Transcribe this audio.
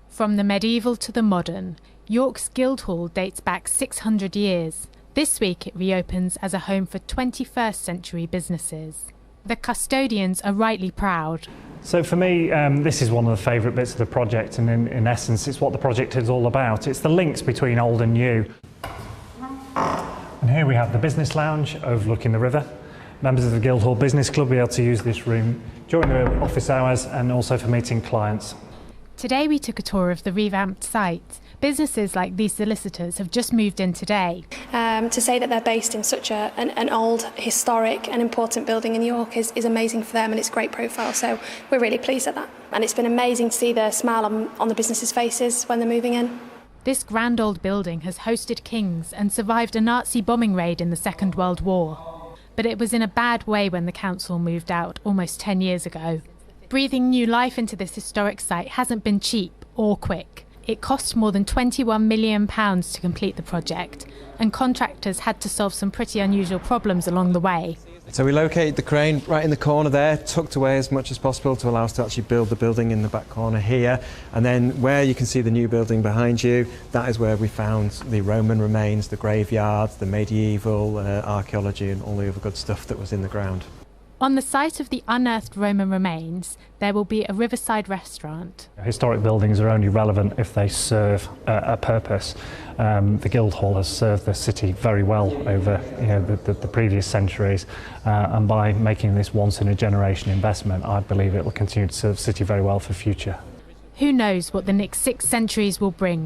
From the medieval to the modern, York's Guildhall dates back 600 years. This week it reopens as a home for 21st century businesses. The custodians are rightly proud. So for me, this is one of the favourite bits of the project, and in essence it's what the project is all about. It's the links between old and new. And here we have the business lounge overlooking the river. Members of the Guildhall Business Club will be able to use this room during their office hours and also for meeting clients. Today we took a tour of the revamped site. Businesses like these solicitors have just moved in today. To say that they're based in such an old, historic and important building in York is amazing for them, and it's great profile, so we're really pleased at that. And it's been amazing to see the smile on the businesses' faces when they're moving in. This grand old building has hosted kings and survived a Nazi bombing raid in the Second World War. But it was in a bad way when the council moved out almost 10 years ago. Breathing new life into this historic site hasn't been cheap or quick. It cost more than £21 million to complete the project, and contractors had to solve some pretty unusual problems along the way. So we located the crane right in the corner there, tucked away as much as possible to allow us to actually build the building in the back corner here. And then where you can see the new building behind you, that is where we found the Roman remains, the graveyards, the medieval archaeology and all the other good stuff that was in the ground. On the site of the unearthed Roman remains, there will be a riverside restaurant. Historic buildings are only relevant if they serve a purpose. The Guildhall has served the city very well over the previous centuries, and by making this once-in-a-generation investment, I believe it will continue to serve the city very well for the future. Who knows what the next 6 centuries will bring?